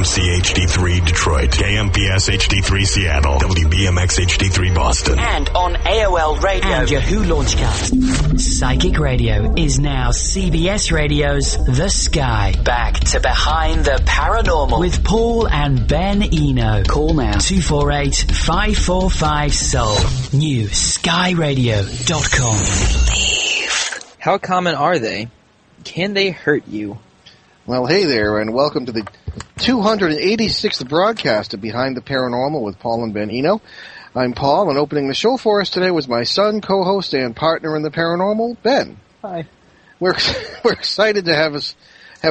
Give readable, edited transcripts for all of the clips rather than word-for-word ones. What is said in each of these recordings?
KMC HD3 Detroit, KMPS HD3 Seattle, WBMX HD3 Boston. And on AOL Radio and Yahoo Launchcast. Psychic Radio is now CBS Radio's The Sky. Back to Behind the Paranormal with Paul and Ben Eno. Call now 248-545-SOUL. New skyradio.com. Believe. How common are they? Can they hurt you? Well, hey there, and welcome to the 286th broadcast of Behind the Paranormal with Paul and Ben Eno. I'm Paul, and opening the show for us today was my son, co-host, and partner in the paranormal, Ben. Hi. We're excited to have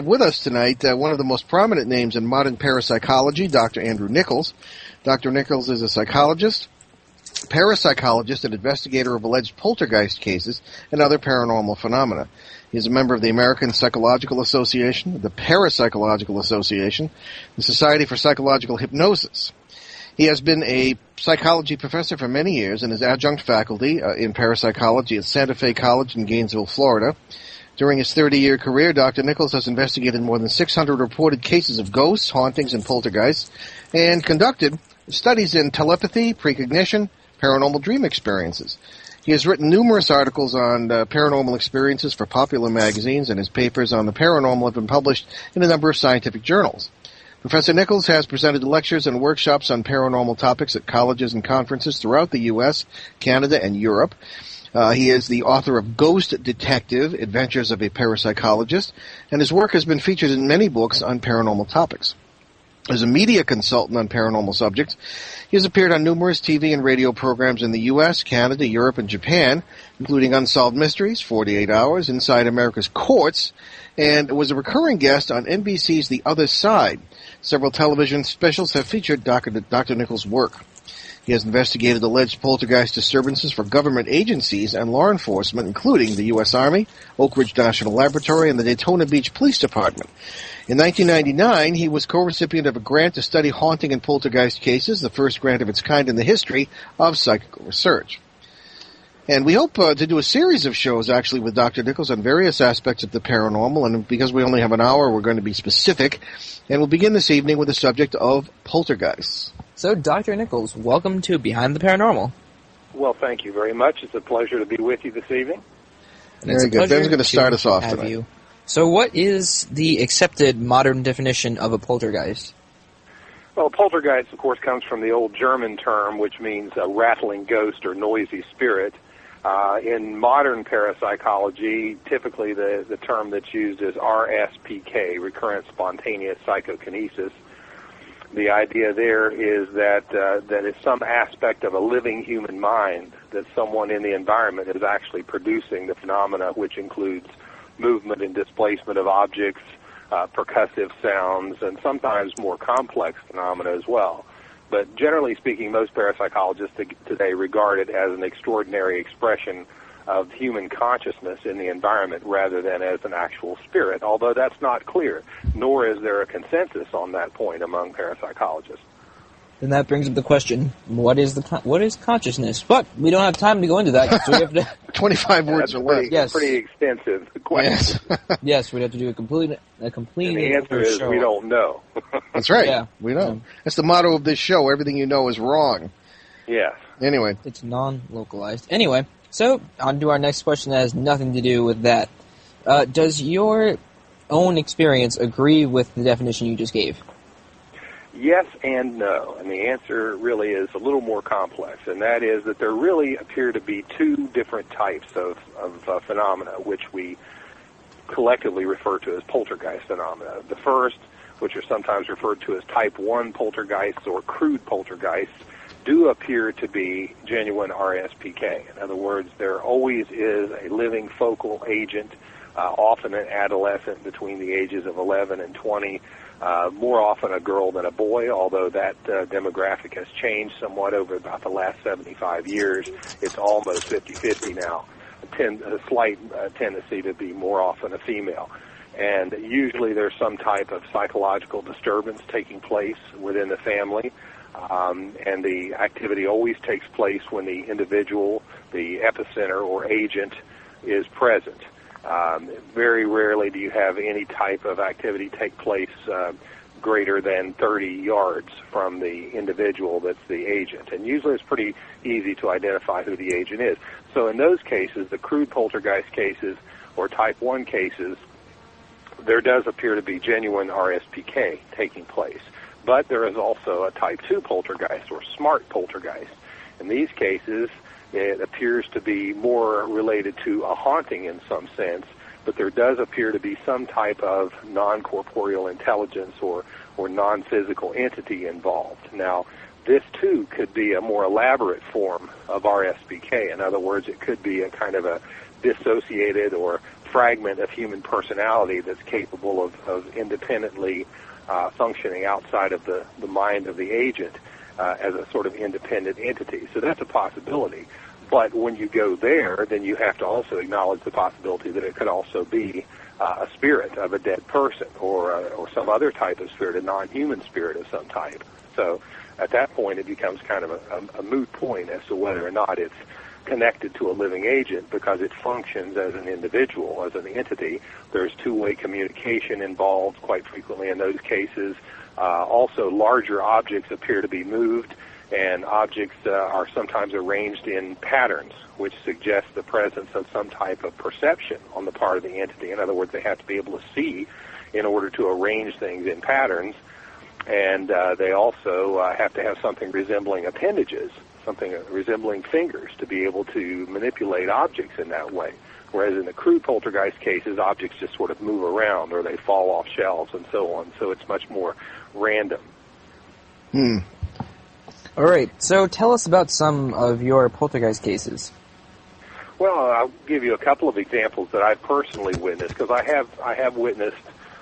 with us tonight one of the most prominent names in modern parapsychology, Dr. Andrew Nichols. Dr. Nichols is a psychologist, parapsychologist, and investigator of alleged poltergeist cases and other paranormal phenomena. He is a member of the American Psychological Association, the Parapsychological Association, the Society for Psychological Hypnosis. He has been a psychology professor for many years and is adjunct faculty in parapsychology at Santa Fe College in Gainesville, Florida. During his 30-year career, Dr. Nichols has investigated more than 600 reported cases of ghosts, hauntings, and poltergeists, and conducted studies in telepathy, precognition, paranormal dream experiences. He has written numerous articles on paranormal experiences for popular magazines, and his papers on the paranormal have been published in a number of scientific journals. Professor Nichols has presented lectures and workshops on paranormal topics at colleges and conferences throughout the U.S., Canada, and Europe. He is the author of Ghost Detective, Adventures of a Parapsychologist, and his work has been featured in many books on paranormal topics. As a media consultant on paranormal subjects, he has appeared on numerous TV and radio programs in the U.S., Canada, Europe, and Japan, including Unsolved Mysteries, 48 Hours, Inside America's Courts, and was a recurring guest on NBC's The Other Side. Several television specials have featured Dr. Nichols' work. He has investigated alleged poltergeist disturbances for government agencies and law enforcement, including the U.S. Army, Oak Ridge National Laboratory, and the Daytona Beach Police Department. In 1999, he was co-recipient of a grant to study haunting and poltergeist cases, the first grant of its kind in the history of psychical research. And we hope to do a series of shows, actually, with Dr. Nichols on various aspects of the paranormal, and because we only have an hour, we're going to be specific. And we'll begin this evening with the subject of poltergeists. So, Dr. Nichols, welcome to Behind the Paranormal. Well, thank you very much. It's a pleasure to be with you this evening. Very good. Ben's going to start us off tonight. You. So what is the accepted modern definition of a poltergeist? Well, poltergeist, of course, comes from the old German term, which means a rattling ghost or noisy spirit. In modern parapsychology, typically the term that's used is RSPK, recurrent spontaneous psychokinesis. The idea there is that it's some aspect of a living human mind that someone in the environment is actually producing the phenomena, which includes movement and displacement of objects, percussive sounds, and sometimes more complex phenomena as well. But generally speaking, most parapsychologists today regard it as an extraordinary expression of human consciousness in the environment rather than as an actual spirit, although that's not clear, nor is there a consensus on that point among parapsychologists. Then that brings up the question, what is consciousness? But we don't have time to go into that. So we have to 25 words or less. Yes. Pretty extensive question. Yes. Yes, we'd have to do a complete. And the answer is we don't know. That's right. Yeah. We don't. That's the motto of this show. Everything you know is wrong. Yes. Anyway. It's non-localized. Anyway, so on to our next question that has nothing to do with that. Does your own experience agree with the definition you just gave? Yes and no, and the answer really is a little more complex, and that is that there really appear to be two different types of phenomena, which we collectively refer to as poltergeist phenomena. The first, which are sometimes referred to as type 1 poltergeists or crude poltergeists, do appear to be genuine RSPK. In other words, there always is a living focal agent, often an adolescent between the ages of 11 and 20, more often a girl than a boy, although that demographic has changed somewhat over about the last 75 years. It's almost 50-50 now, a slight tendency to be more often a female. And usually there's some type of psychological disturbance taking place within the family, and the activity always takes place when the individual, the epicenter or agent, is present. Very rarely do you have any type of activity take place greater than 30 yards from the individual that's the agent. And usually it's pretty easy to identify who the agent is. So in those cases, the crude poltergeist cases or type 1 cases, there does appear to be genuine RSPK taking place. But there is also a type 2 poltergeist or smart poltergeist. In these cases, it appears to be more related to a haunting in some sense, but there does appear to be some type of non-corporeal intelligence or non-physical entity involved. Now, this, too, could be a more elaborate form of RSPK. In other words, it could be a kind of a dissociated or fragment of human personality that's capable of independently functioning outside of the mind of the agent as a sort of independent entity. So that's a possibility. But when you go there, then you have to also acknowledge the possibility that it could also be a spirit of a dead person or some other type of spirit, a non-human spirit of some type. So at that point, it becomes kind of a moot point as to whether or not it's connected to a living agent, because it functions as an individual, as an entity. There's two-way communication involved quite frequently in those cases. Also, larger objects appear to be moved, and objects are sometimes arranged in patterns, which suggests the presence of some type of perception on the part of the entity. In other words, they have to be able to see in order to arrange things in patterns, and they also have to have something resembling appendages, something resembling fingers, to be able to manipulate objects in that way. Whereas in the crude poltergeist cases, objects just sort of move around or they fall off shelves and so on, so it's much more random. All right, so tell us about some of your poltergeist cases. Well, I'll give you a couple of examples that I've personally witnessed, because I have witnessed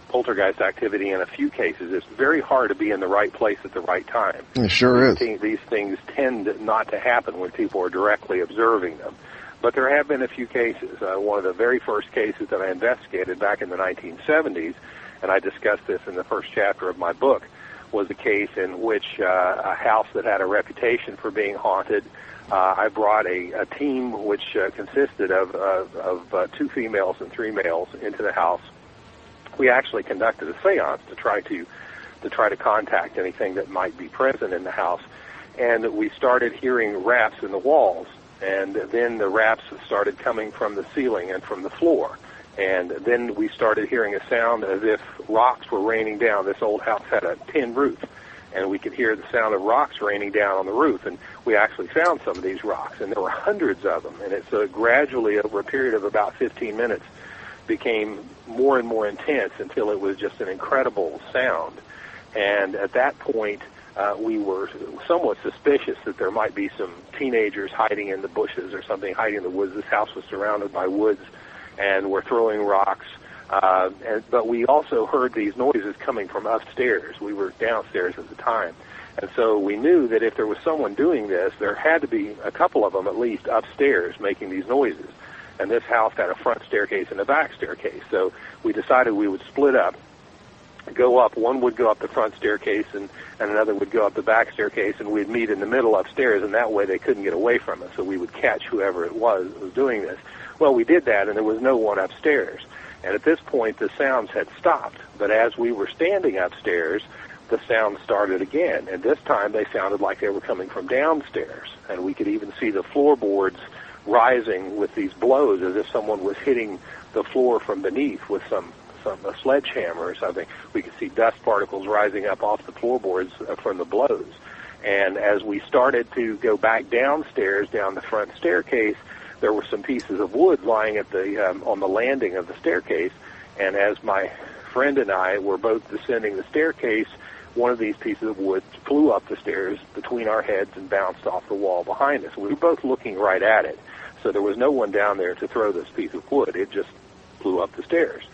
poltergeist activity in a few cases. It's very hard to be in the right place at the right time. It sure is. These things tend not to happen when people are directly observing them. But there have been a few cases. One of the very first cases that I investigated back in the 1970s, and I discussed this in the first chapter of my book, was a case in which a house that had a reputation for being haunted, I brought a team which consisted of 2 females and 3 males into the house. We actually conducted a seance to try to contact anything that might be present in the house, and we started hearing raps in the walls, and then the raps started coming from the ceiling and from the floor, and then we started hearing a sound as if rocks were raining down. This old house had a tin roof, and we could hear the sound of rocks raining down on the roof, and we actually found some of these rocks, and there were hundreds of them, and it's gradually, over a period of about 15 minutes, became more and more intense until it was just an incredible sound. And at that point, we were somewhat suspicious that there might be some teenagers hiding in the bushes or something, hiding in the woods. This house was surrounded by woods, and were throwing rocks. But we also heard these noises coming from upstairs. We were downstairs at the time. And so we knew that if there was someone doing this, there had to be a couple of them at least upstairs making these noises. And this house had a front staircase and a back staircase. So we decided we would split up, go up. One would go up the front staircase, and another would go up the back staircase, and we'd meet in the middle upstairs, and that way they couldn't get away from us. So we would catch whoever it was that was doing this. Well, we did that, and there was no one upstairs. And at this point, the sounds had stopped. But as we were standing upstairs, the sound started again. And this time they sounded like they were coming from downstairs. And we could even see the floorboards rising with these blows as if someone was hitting the floor from beneath with a sledgehammer or something. We could see dust particles rising up off the floorboards from the blows. And as we started to go back downstairs, down the front staircase, there were some pieces of wood lying at on the landing of the staircase. And as my friend and I were both descending the staircase, one of these pieces of wood flew up the stairs between our heads and bounced off the wall behind us. We were both looking right at it. So there was no one down there to throw this piece of wood. It just flew up the stairs.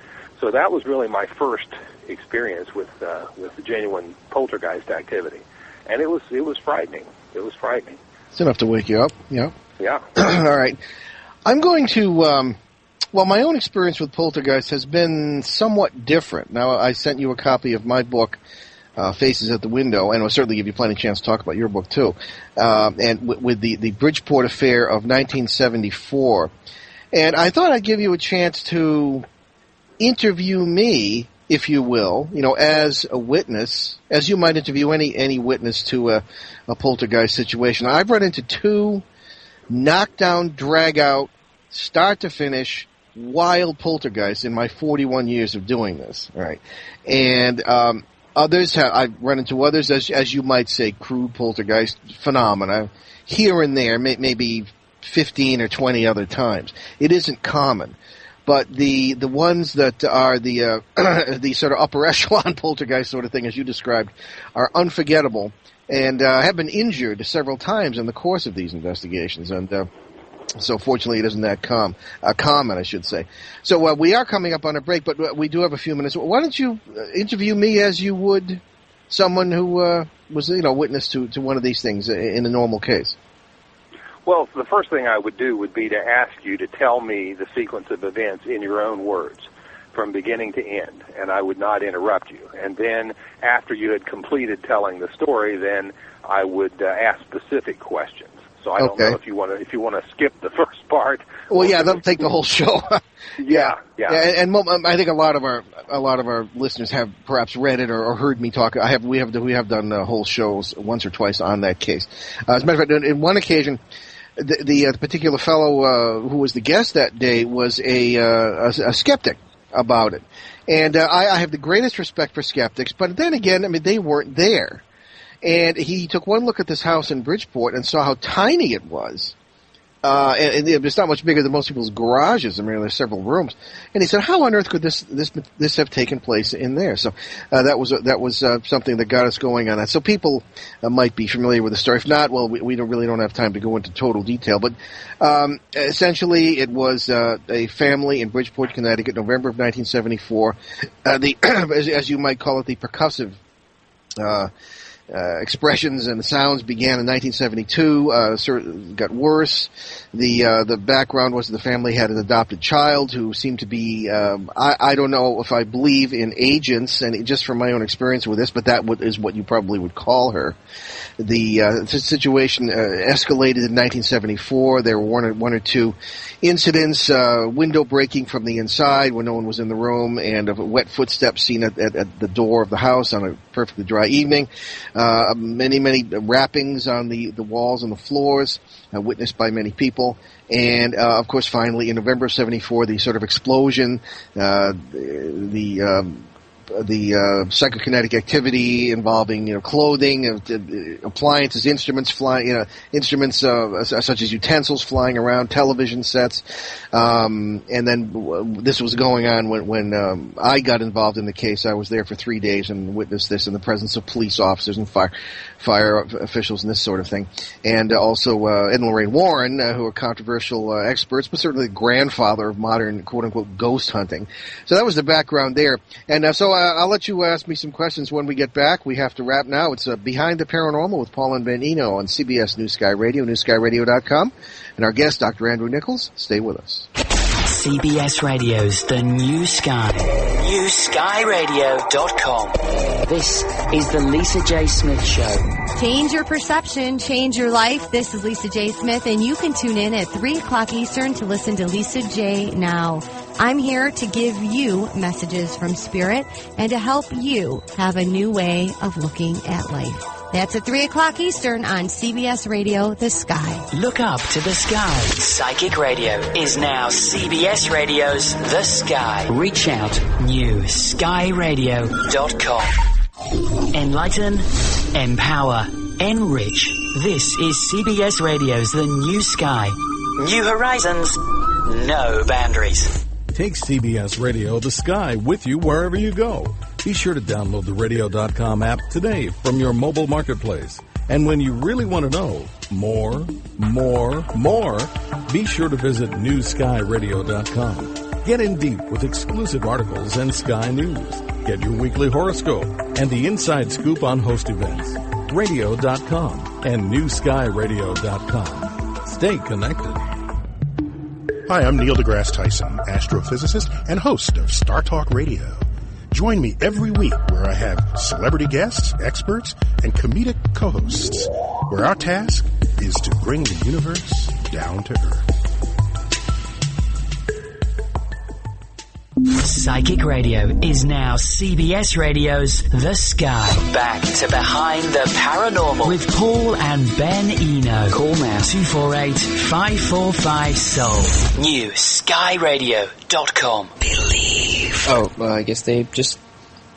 So that was really my first experience with the genuine poltergeist activity. And it was frightening. It was frightening. It's enough to wake you up, yeah. Yeah. All right. I'm going to, my own experience with poltergeist has been somewhat different. Now, I sent you a copy of my book, Faces at the Window, and I'll certainly give you plenty of chance to talk about your book, too, and with the Bridgeport affair of 1974. And I thought I'd give you a chance to interview me if you will, as a witness, as you might interview any witness to a poltergeist situation. I've run into 2 knockdown, drag-out, start-to-finish, wild poltergeists in my 41 years of doing this. All right, and I've run into others, as you might say, crude poltergeist phenomena here and there, maybe 15 or 20 other times. It isn't common. But the ones that are the sort of upper echelon poltergeist sort of thing, as you described, are unforgettable and have been injured several times in the course of these investigations. And so fortunately it isn't that common, I should say. So we are coming up on a break, but we do have a few minutes. Why don't you interview me as you would someone who was witness to one of these things in a normal case? Well, the first thing I would do would be to ask you to tell me the sequence of events in your own words from beginning to end, and I would not interrupt you. And then after you had completed telling the story, then I would ask specific questions. So I don't know if you want to skip the first part. Well, yeah, that'll take the whole show. Yeah. And I think a lot of our listeners have perhaps read it or heard me talk. We have done whole shows once or twice on that case. As a matter of fact, in one occasion, the particular fellow who was the guest that day was a skeptic about it, and I have the greatest respect for skeptics. But then again, I mean, they weren't there, and he took one look at this house in Bridgeport and saw how tiny it was. And it's not much bigger than most people's garages. I mean, there's several rooms. And he said, "How on earth could this have taken place in there?" So that was something that got us going on that. So people might be familiar with the story. If not, well, we don't have time to go into total detail. But essentially, it was a family in Bridgeport, Connecticut, November of 1974. As you might call it, the percussive expressions and sounds began in 1972. Got worse. The background was the family had an adopted child who seemed to be I don't know if I believe in agents, and just from my own experience with this, but that is what you probably would call her. The situation escalated in 1974. There were one or two incidents, window breaking from the inside when no one was in the room, and of wet footsteps seen at the door of the house on a perfectly dry evening. Many wrappings on the walls and the floors, witnessed by many people. And, of course, finally, in November of 74, the sort of explosion, the psychokinetic activity involving, clothing, appliances, instruments flying, instruments such as utensils flying around, television sets, and then this was going on when I got involved in the case. I was there for 3 days and witnessed this in the presence of police officers and fire officials and this sort of thing, and also Ed and Lorraine Warren, who are controversial experts, but certainly the grandfather of modern quote-unquote ghost hunting. So that was the background there, and so I'll let you ask me some questions when we get back. We have to wrap now. It's Behind the Paranormal with Paul and Ben Eno on CBS New Sky Radio, newskyradio.com, and our guest, Dr. Andrew Nichols. Stay with us. CBS Radio's The New Sky. NewSkyRadio.com. This is the Lisa J. Smith Show. Change your perception, change your life. This is Lisa J. Smith, and you can tune in at 3 o'clock Eastern to listen to Lisa J. Now. I'm here to give you messages from Spirit and to help you have a new way of looking at life. That's at 3 o'clock Eastern on CBS Radio, The Sky. Look up to the sky. Psychic Radio is now CBS Radio's The Sky. Reach out, newskyradio.com. Enlighten, empower, enrich. This is CBS Radio's The New Sky. New horizons, no boundaries. Take CBS Radio The Sky with you wherever you go. Be sure to download the radio.com app today from your mobile marketplace. And when you really want to know more, be sure to visit newskyradio.com. Get in deep with exclusive articles and Sky News. Get your weekly horoscope and the inside scoop on host events. Radio.com and newskyradio.com. Stay connected. Hi, I'm Neil deGrasse Tyson, astrophysicist and host of Star Talk Radio. Join me every week where I have celebrity guests, experts, and comedic co-hosts, where our task is to bring the universe down to Earth. Psychic Radio is now CBS Radio's The Sky. Back to Behind the Paranormal with Paul and Ben Eno. Call now 248-545-SOUL. New skyradio.com. Believe. Oh, I guess they just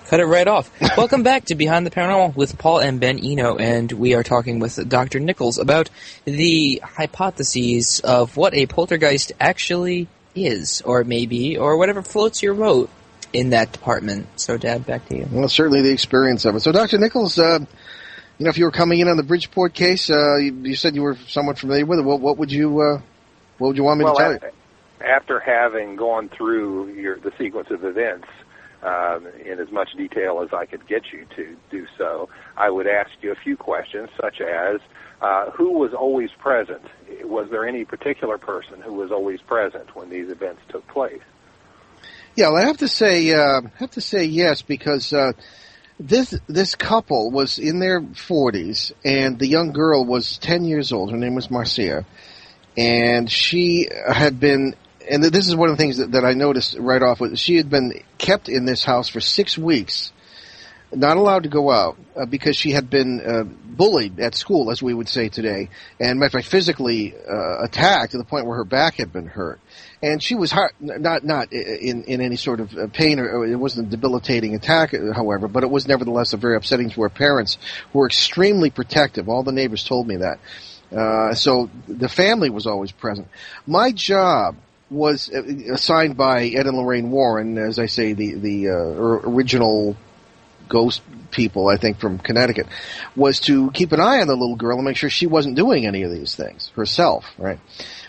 cut it right off. Welcome back to Behind the Paranormal with Paul and Ben Eno, and we are talking with Dr. Nichols about the hypotheses of what a poltergeist actually is, or maybe, or whatever floats your boat in that department. So, Dad, back to you. Well, certainly the experience of it. So, Dr. Nichols, if you were coming in on the Bridgeport case, you said you were somewhat familiar with it. What would you want me to tell you? After having gone through the sequence of events in as much detail as I could get you to do so, I would ask you a few questions, such as, who was always present? Was there any particular person who was always present when these events took place? Yeah, well, I have to say yes, because this couple was in their 40s, and the young girl was 10 years old. Her name was Marcia, and she had been. And this is one of the things that I noticed right off. She had been kept in this house for 6 weeks, not allowed to go out, because she had been bullied at school, as we would say today, and matter of fact, physically attacked to the point where her back had been hurt. And she was not in any sort of pain, or it wasn't a debilitating attack, however, but it was nevertheless very upsetting to her parents, who were extremely protective. All the neighbors told me that. So the family was always present. My job was assigned by Ed and Lorraine Warren, as I say, the original ghost people, I think, from Connecticut, was to keep an eye on the little girl and make sure she wasn't doing any of these things herself, right?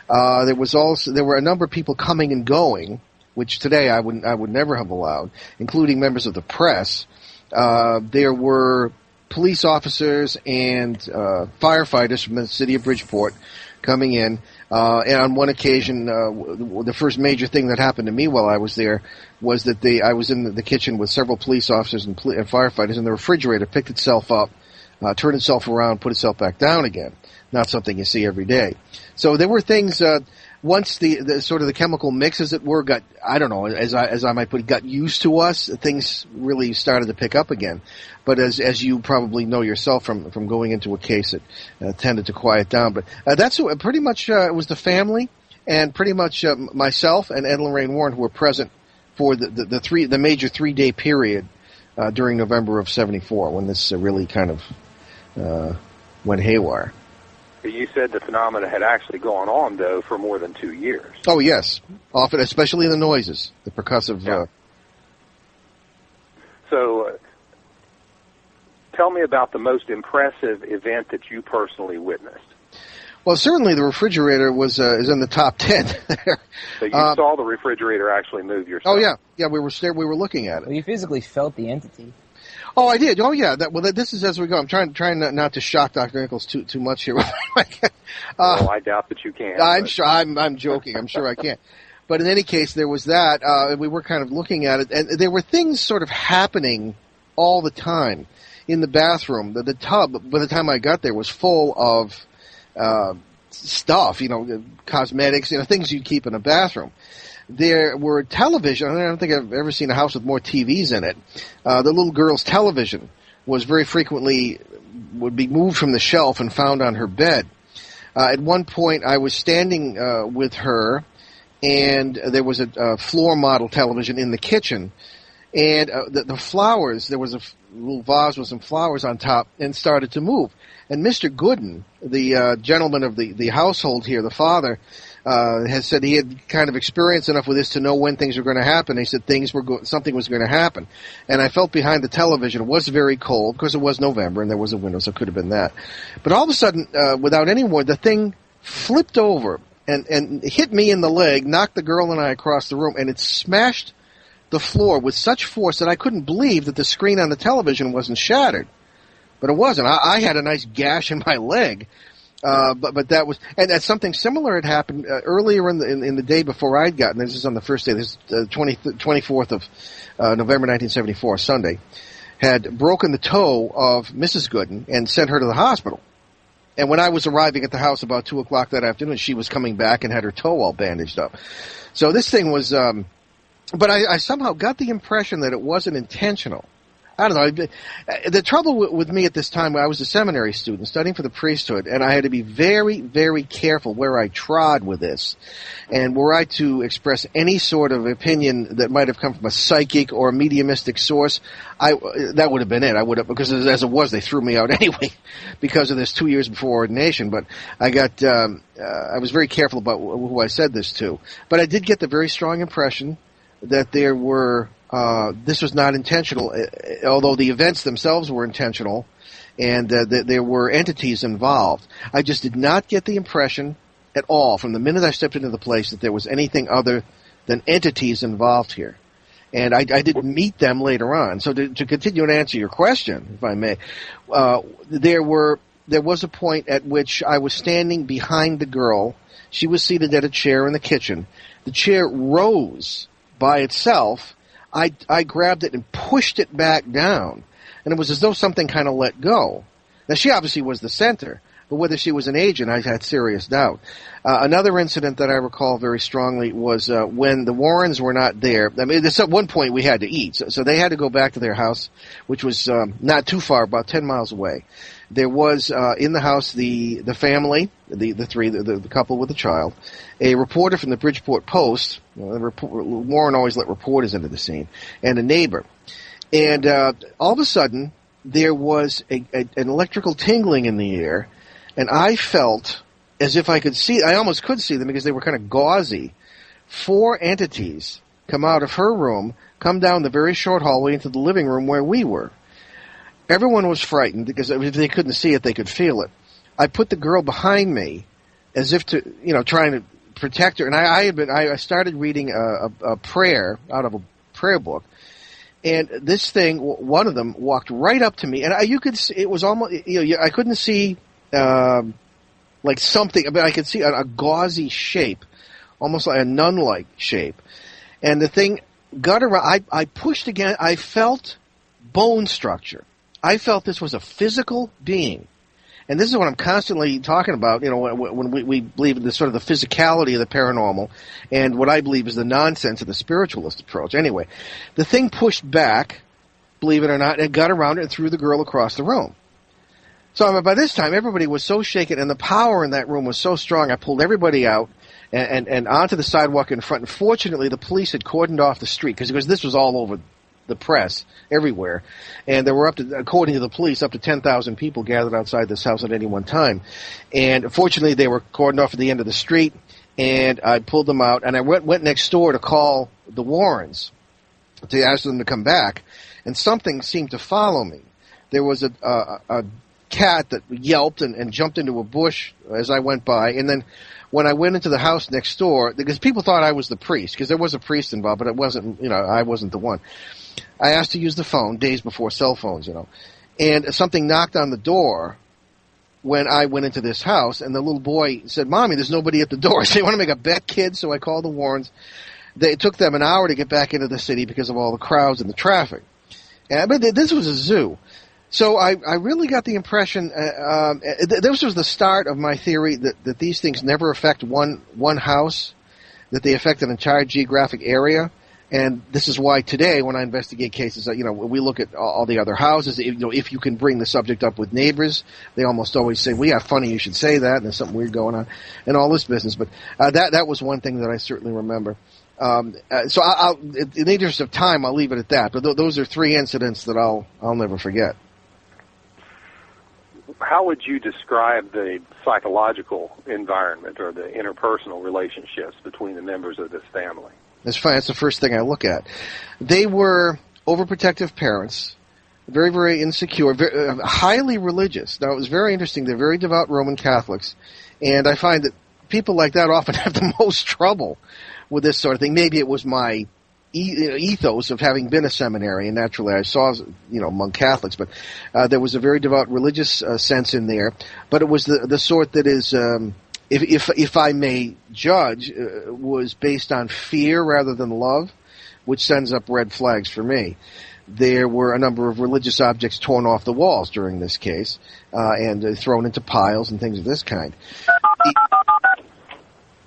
There were a number of people coming and going, which today I would never have allowed, including members of the press. There were police officers and firefighters from the city of Bridgeport coming in. And on one occasion, the first major thing that happened to me while I was there was that I was in the kitchen with several police officers and firefighters, and the refrigerator picked itself up, turned itself around, put itself back down again. Not something you see every day. So there were things. Once the sort of the chemical mix, as it were, got, I don't know, as I might put it, got used to us, things really started to pick up again. But as you probably know yourself from going into a case, it tended to quiet down. But that's pretty much it was the family, and pretty much myself and Ed and Lorraine Warren who were present for the major 3-day period during November of '74, when this really kind of went haywire. You said the phenomena had actually gone on, though, for more than 2 years. Oh, yes. Often, especially the noises, the percussive. Yeah. So, tell me about the most impressive event that you personally witnessed. Well, certainly the refrigerator is in the top 10 there. So you saw the refrigerator actually move yourself? Oh, yeah. Yeah, we were looking at it. Well, you physically felt the entity. Oh, I did. Oh, yeah. This is as we go. I'm trying not to shock Dr. Nichols too much here. Well, I doubt that you can. I'm joking. I'm sure I can't. But in any case, there was that. We were kind of looking at it, and there were things sort of happening all the time in the bathroom. The tub, by the time I got there, was full of stuff, cosmetics, things you'd keep in a bathroom. There were television. I don't think I've ever seen a house with more TVs in it. The little girl's television was very frequently would be moved from the shelf and found on her bed. At one point, I was standing with her, and there was a floor model television in the kitchen, and the flowers, there was a little vase with some flowers on top, and started to move. And Mr. Gooden, the gentleman of the household here, the father, has said he had kind of experienced enough with this to know when things were going to happen. He said something was going to happen. And I felt behind the television. It was very cold because it was November and there was a window, so it could have been that. But all of a sudden, without any warning, the thing flipped over and hit me in the leg, knocked the girl and I across the room, and it smashed the floor with such force that I couldn't believe that the screen on the television wasn't shattered. But it wasn't. I had a nice gash in my leg. But that was, and something similar had happened earlier in the day before I'd gotten. This is on the first day. This is 24th of November 1974, Sunday. Had broken the toe of Mrs. Gooden and sent her to the hospital. And when I was arriving at the house about 2:00 that afternoon, she was coming back and had her toe all bandaged up. So this thing was but I somehow got the impression that it wasn't intentional. I don't know. The trouble with me at this time, I was a seminary student studying for the priesthood, and I had to be very, very careful where I trod with this. And were I to express any sort of opinion that might have come from a psychic or a mediumistic source, that would have been it. I would have, because as it was, they threw me out anyway because of this 2 years before ordination. But I was very careful about who I said this to. But I did get the very strong impression that there were, this was not intentional, although the events themselves were intentional, and that there were entities involved. I just did not get the impression at all from the minute I stepped into the place that there was anything other than entities involved here. And I didn't meet them later on. So to continue and answer your question, if I may, there was a point at which I was standing behind the girl. She was seated at a chair in the kitchen. The chair rose by itself. I grabbed it and pushed it back down, and it was as though something kind of let go. Now, she obviously was the center, but whether she was an agent, I had serious doubt. Another incident that I recall very strongly was when the Warrens were not there. I mean, at one point we had to eat, so they had to go back to their house, which was not too far, about 10 miles away. There was in the house the family, the couple with the child, a reporter from the Bridgeport Post. Warren always let reporters into the scene, and a neighbor. And all of a sudden, there was an electrical tingling in the air, and I felt as if I could see. I almost could see them because they were kind of gauzy. 4 entities come out of her room, come down the very short hallway into the living room where we were. Everyone was frightened because if they couldn't see it, they could feel it. I put the girl behind me as if to, trying to protect her. And I started reading a prayer out of a prayer book. And this thing, one of them walked right up to me. And you could see, it was almost, I couldn't see, like something, but I could see a gauzy shape, almost like a nun-like shape. And the thing got around, I pushed again, I felt bone structure. I felt this was a physical being. And this is what I'm constantly talking about, when we believe in the sort of the physicality of the paranormal and what I believe is the nonsense of the spiritualist approach. Anyway, the thing pushed back, believe it or not, and got around it and threw the girl across the room. So by this time, everybody was so shaken, and the power in that room was so strong, I pulled everybody out and onto the sidewalk in front. And fortunately, the police had cordoned off the street because this was all over the press everywhere, and there were according to the police, up to 10,000 people gathered outside this house at any one time. And fortunately, they were cordoned off at the end of the street, and I pulled them out, and I went next door to call the Warrens to ask them to come back, and something seemed to follow me. There was a cat that yelped and jumped into a bush as I went by, and then when I went into the house next door, because people thought I was the priest, because there was a priest involved, but it wasn't, I wasn't the one. I asked to use the phone days before cell phones, and something knocked on the door when I went into this house, and the little boy said, "Mommy, there's nobody at the door." I said, "You want to make a bet, kid?" So I called the Warrens. It took them an hour to get back into the city because of all the crowds and the traffic. But this was a zoo. So I really got the impression, this was the start of my theory that these things never affect one house, that they affect an entire geographic area. And this is why today, when I investigate cases, we look at all the other houses. If you can bring the subject up with neighbors, they almost always say, "Well, yeah, funny you should say that, and there's something weird going on," and all this business. But that was one thing that I certainly remember. So in the interest of time, I'll leave it at that. But those are 3 incidents that I'll never forget. How would you describe the psychological environment or the interpersonal relationships between the members of this family? That's fine. That's the first thing I look at. They were overprotective parents, very, very insecure, highly religious. Now, it was very interesting. They're very devout Roman Catholics, and I find that people like that often have the most trouble with this sort of thing. Maybe it was my ethos of having been a seminary, and naturally I saw, among Catholics, but there was a very devout religious sense in there. But it was the sort that is, if I may judge, was based on fear rather than love, which sends up red flags for me. There were a number of religious objects torn off the walls during this case, and thrown into piles and things of this kind.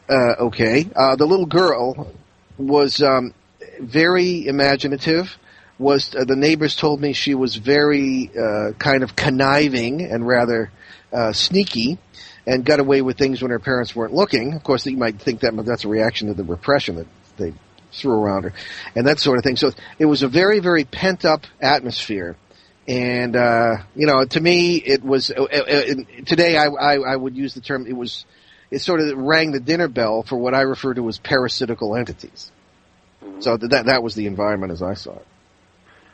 The little girl was very imaginative. The neighbors told me she was very kind of conniving and rather sneaky, and got away with things when her parents weren't looking. Of course, you might think that's a reaction to the repression that they threw around her, and that sort of thing. So it was a very, very pent-up atmosphere. And, to me, it was, today I would use the term, it sort of rang the dinner bell for what I refer to as parasitical entities. Mm-hmm. So that was the environment as I saw it.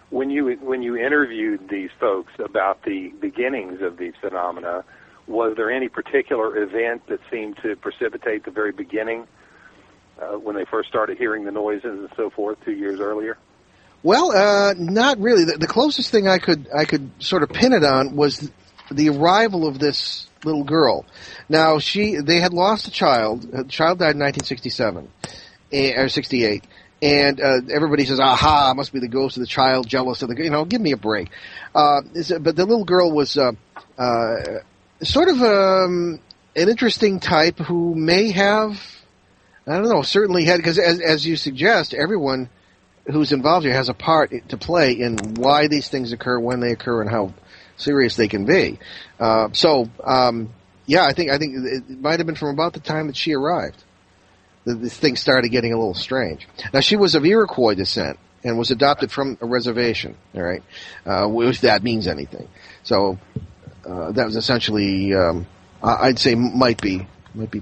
When you interviewed these folks about the beginnings of these phenomena, was there any particular event that seemed to precipitate the very beginning when they first started hearing the noises and so forth 2 years earlier? Well, not really. The closest thing I could sort of pin it on was the arrival of this little girl. Now, they had lost a child. The child died in 1967 or 68. And everybody says, aha, it must be the ghost of the child, jealous of the, give me a break. But the little girl was sort of an interesting type who may have, I don't know, certainly had, because as you suggest, everyone who's involved here has a part to play in why these things occur, when they occur, and how serious they can be. I think it might have been from about the time that she arrived. This thing started getting a little strange. Now, she was of Iroquois descent and was adopted from a reservation, all right, if that means anything. So that was essentially, I'd say, might be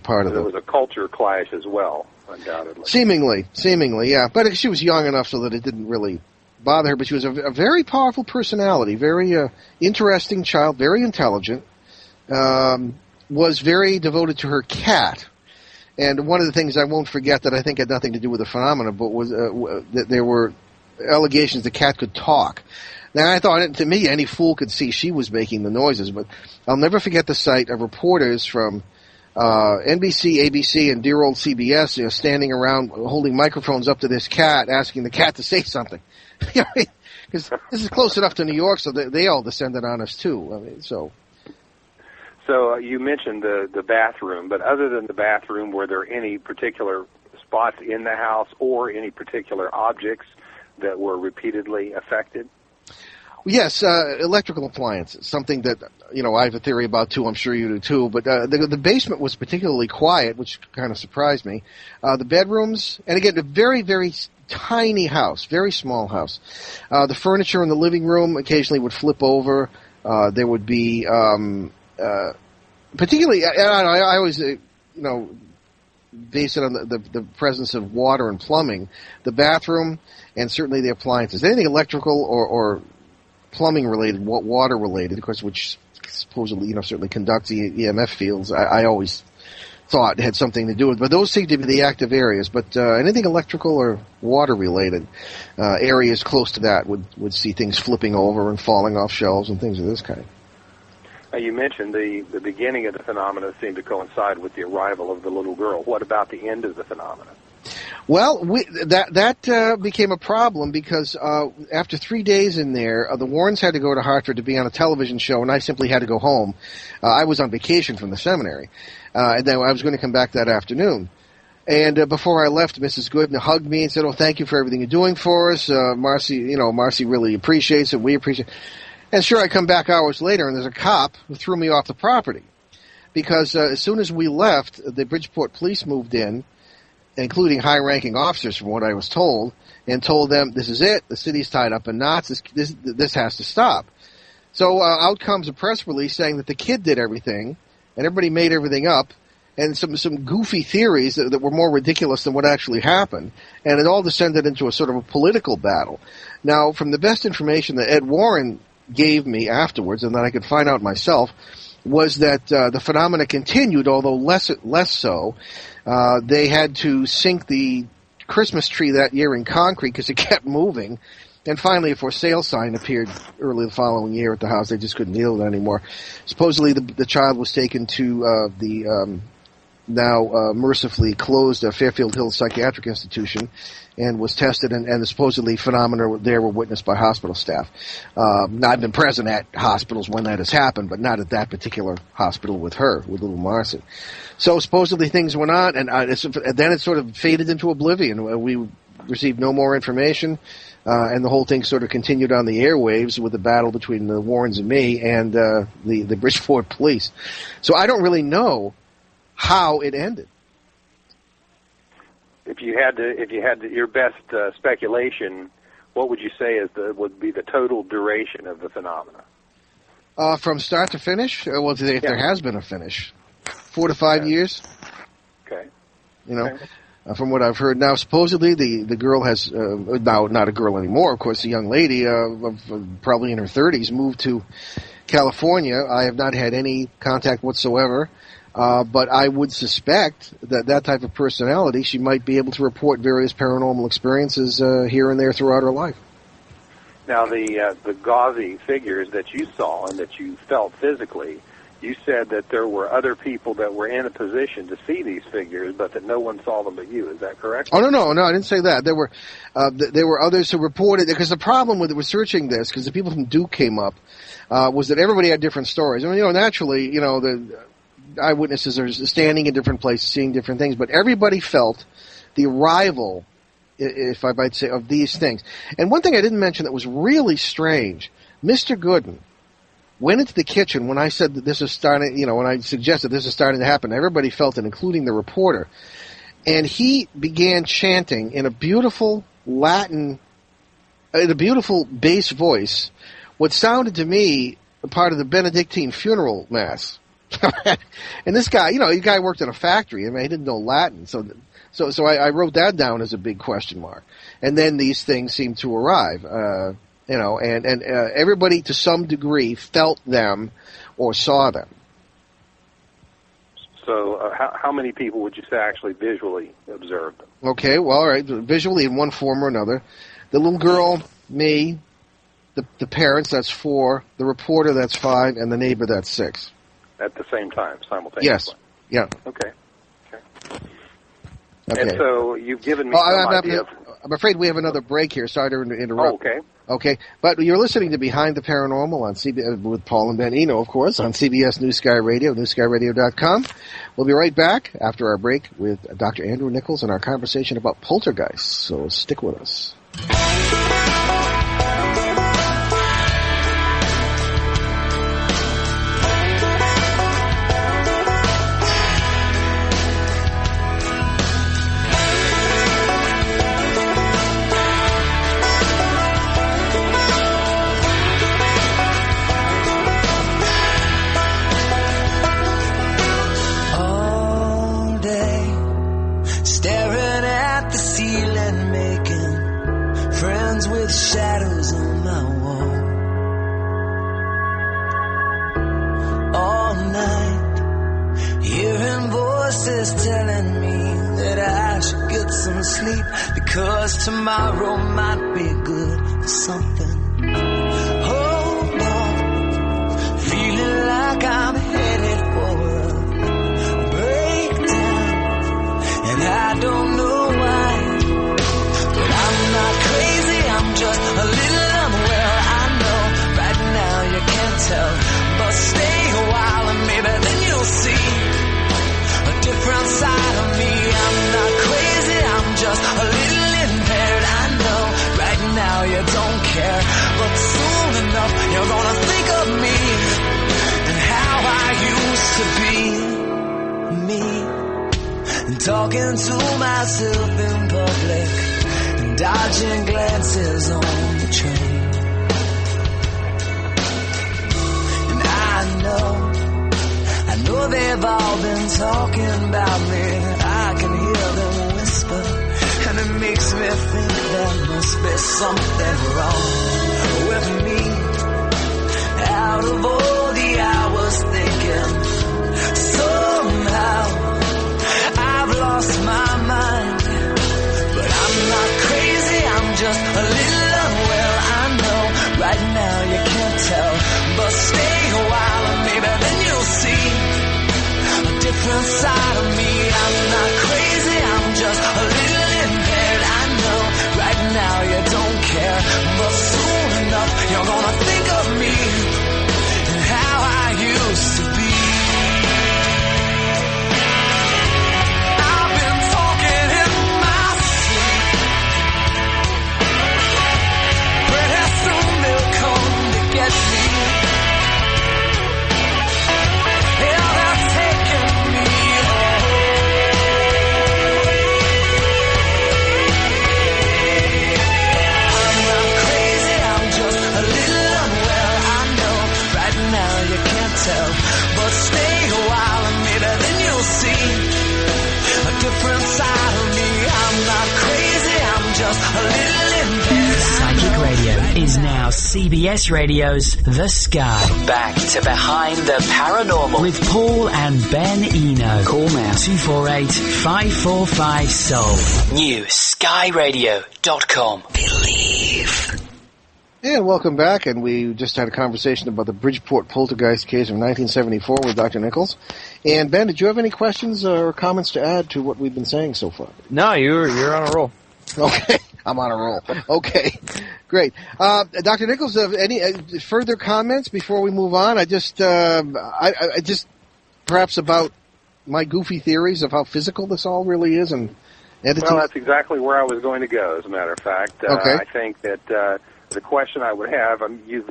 part of it. There was a culture clash as well, undoubtedly. Seemingly, yeah. But she was young enough so that it didn't really bother her. But she was a very powerful personality, very interesting child, very intelligent, was very devoted to her cat. And one of the things I won't forget that I think had nothing to do with the phenomena, but was that there were allegations the cat could talk. Now, I thought, to me, any fool could see she was making the noises, but I'll never forget the sight of reporters from NBC, ABC, and dear old CBS, standing around holding microphones up to this cat, asking the cat to say something. Because this is close enough to New York, so they all descended on us, too. So you mentioned the bathroom, but other than the bathroom, were there any particular spots in the house or any particular objects that were repeatedly affected? Yes, electrical appliances, something that, I have a theory about, too. I'm sure you do, too. But the basement was particularly quiet, which kind of surprised me. The bedrooms, and again, a very, very tiny house, very small house. The furniture in the living room occasionally would flip over. There would be... particularly, I always, base it on the presence of water and plumbing. The bathroom and certainly the appliances. Anything electrical or plumbing related, water related, of course, which supposedly, certainly conducts EMF fields. I always thought had something to do with, but those seem to be the active areas. But anything electrical or water related areas close to that would see things flipping over and falling off shelves and things of this kind. You mentioned the beginning of the phenomena seemed to coincide with the arrival of the little girl. What about the end of the phenomena? Well, that became a problem because after 3 days in there, the Warrens had to go to Hartford to be on a television show, and I simply had to go home. I was on vacation from the seminary, and then I was going to come back that afternoon. And before I left, Mrs. Goodman hugged me and said, "Oh, thank you for everything you're doing for us. Marcy really appreciates it. We appreciate it." And sure, I come back hours later, and there's a cop who threw me off the property. Because as soon as we left, the Bridgeport police moved in, including high-ranking officers from what I was told, and told them, this is it, the city's tied up in knots, this has to stop. So out comes a press release saying that the kid did everything, and everybody made everything up, and some goofy theories that were more ridiculous than what actually happened. And it all descended into a sort of a political battle. Now, from the best information that Ed Warren gave me afterwards, and that I could find out myself, was that the phenomena continued, although less so. They had to sink the Christmas tree that year in concrete because it kept moving. And finally, a for sale sign appeared early the following year at the house. They just couldn't deal with it anymore. Supposedly, the child was taken to the now mercifully closed Fairfield Hills Psychiatric Institution and was tested, and the supposedly phenomena there were witnessed by hospital staff. I've been present at hospitals when that has happened, but not at that particular hospital with little Marcy. So supposedly things went on, and then it sort of faded into oblivion. We received no more information, and the whole thing sort of continued on the airwaves with the battle between the Warrens and me and the Bridgeport police. So I don't really know how it ended. If you had your best speculation, what would you say would be the total duration of the phenomena? From start to finish? Well, if there has been a finish, 4 to 5 years. Okay. From what I've heard. Now, supposedly the girl has, now not a girl anymore, of course, a young lady, probably in her 30s, moved to California. I have not had any contact whatsoever, but I would suspect that type of personality, she might be able to report various paranormal experiences here and there throughout her life. Now, the gauzy figures that you saw and that you felt physically, you said that there were other people that were in a position to see these figures, but that no one saw them but you. Is that correct? Oh, no, I didn't say that. There were others who reported, because the problem with researching this, because the people from Duke came up, was that everybody had different stories. I mean, naturally, the eyewitnesses are standing in different places, seeing different things, but everybody felt the arrival, if I might say, of these things. And one thing I didn't mention that was really strange, Mr. Gooden went into the kitchen when I said that this is starting, when I suggested this is starting to happen. Everybody felt it, including the reporter. And he began chanting in a beautiful Latin, in a beautiful bass voice, what sounded to me a part of the Benedictine funeral mass. And this guy, the guy worked in a factory. I mean, he didn't know Latin. So I wrote that down as a big question mark. And then these things seemed to arrive. And everybody to some degree felt them or saw them. So how many people would you say actually visually observed them? Okay, well, all right, visually in one form or another. The little girl, me, the parents, that's 4, the reporter, that's 5, and the neighbor, that's 6. At the same time, simultaneously? Yes, yeah. Okay. And so you've given me some idea of... I'm afraid we have another break here. Sorry to interrupt. Oh, okay. Okay, but you're listening to Behind the Paranormal on CBS with Paul and Ben Eno, of course, on CBS New Sky Radio, newskyradio.com. We'll be right back after our break with Dr. Andrew Nichols and our conversation about poltergeists, so stick with us. Shadows on my wall all night, hearing voices telling me that I should get some sleep, because tomorrow might be good for something. Hold on, feeling like I'm headed for a breakdown, and I don't know why, but I'm not crazy. I'm just a little unwell, I know, right now you can't tell, but stay a while and maybe then you'll see a different side of me. I'm not crazy, I'm just a little impaired, I know, right now you don't care, but soon enough you're gonna think of me and how I used to be me, and talking to myself in public, dodging glances on the train. And I know they've all been talking about me. I can hear them whisper, and it makes me think there must be something wrong with me. Out of all the hours thinking, somehow I've lost my mind. But I'm not crazy, I'm just a little unwell, I know, right now you can't tell, but stay a while and maybe then you'll see a different side of me. I'm not crazy, I'm just a little impaired, I know, right now you don't care, but soon enough you're gonna think of me and how I used to be. I've been talking in my sleep. myself. But stay a while and maybe then you'll see a different side of me. I'm not crazy, I'm just a little impaired. Psychic Radio is now CBS Radio's The Sky. Back to Behind the Paranormal with Paul and Ben Eno. Call now 248-545-SOUL. New skyradio.com. Believe. And welcome back, and we just had a conversation about the Bridgeport Poltergeist case of 1974 with Dr. Nichols. And Ben, did you have any questions or comments to add to what we've been saying so far? No, you're on a roll. Okay, I'm on a roll. Okay, great. Dr. Nichols, any further comments before we move on? I just perhaps about my goofy theories of how physical this all really is, and entities? Well, that's exactly where I was going to go. As a matter of fact, okay. I think that the question I would have, you've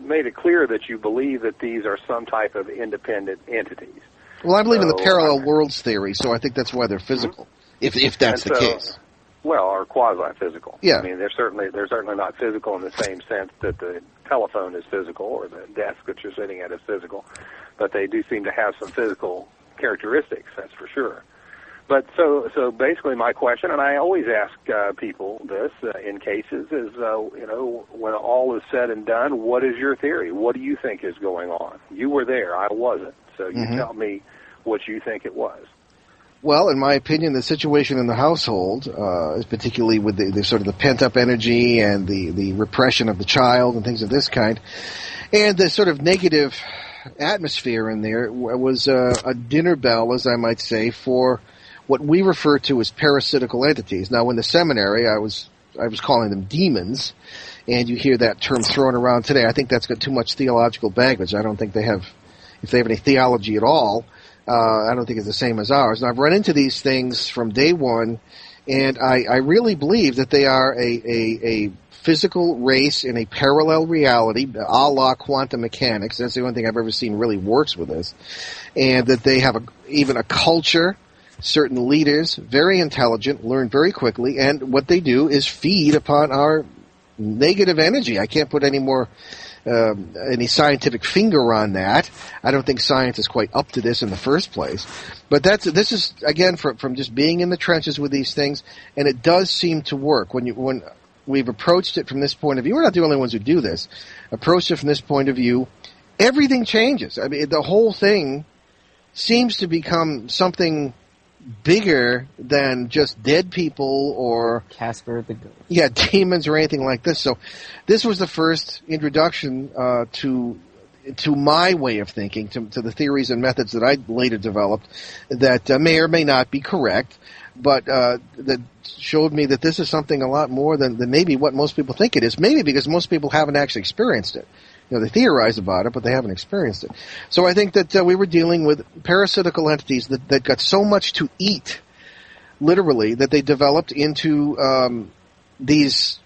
made it clear that you believe that these are some type of independent entities. Well, I believe in the parallel worlds theory, so I think that's why they're physical, if that's the case. Well, or quasi-physical. Yeah. I mean, they're certainly not physical in the same sense that the telephone is physical or the desk that you're sitting at is physical, but they do seem to have some physical characteristics, that's for sure. But so basically my question, and I always ask people this in cases, is, when all is said and done, what is your theory? What do you think is going on? You were there, I wasn't, so you tell me what you think it was. Well, in my opinion, the situation in the household, particularly with the sort of the pent-up energy and the repression of the child and things of this kind, and the sort of negative atmosphere in there was a dinner bell, as I might say, for what we refer to as parasitical entities. Now, in the seminary, I was calling them demons, and you hear that term thrown around today. I think that's got too much theological baggage. I don't think if they have any theology at all, I don't think it's the same as ours. And I've run into these things from day one, and I really believe that they are a physical race in a parallel reality, a la quantum mechanics. That's the only thing I've ever seen really works with this. And that they have even a culture, certain leaders, very intelligent, learn very quickly, and what they do is feed upon our negative energy. I can't put any scientific finger on that. I don't think science is quite up to this in the first place. But this is again from just being in the trenches with these things, and it does seem to work when we've approached it from this point of view. We're not the only ones who do this. Approached it from this point of view, everything changes. I mean, the whole thing seems to become something bigger than just dead people or Casper the Ghost. Yeah, demons or anything like this. So this was the first introduction to my way of thinking, to the theories and methods that I later developed that may or may not be correct, but that showed me that this is something a lot more than maybe what most people think it is, maybe because most people haven't actually experienced it. They theorize about it, but they haven't experienced it. So I think that we were dealing with parasitical entities that got so much to eat, literally, that they developed into these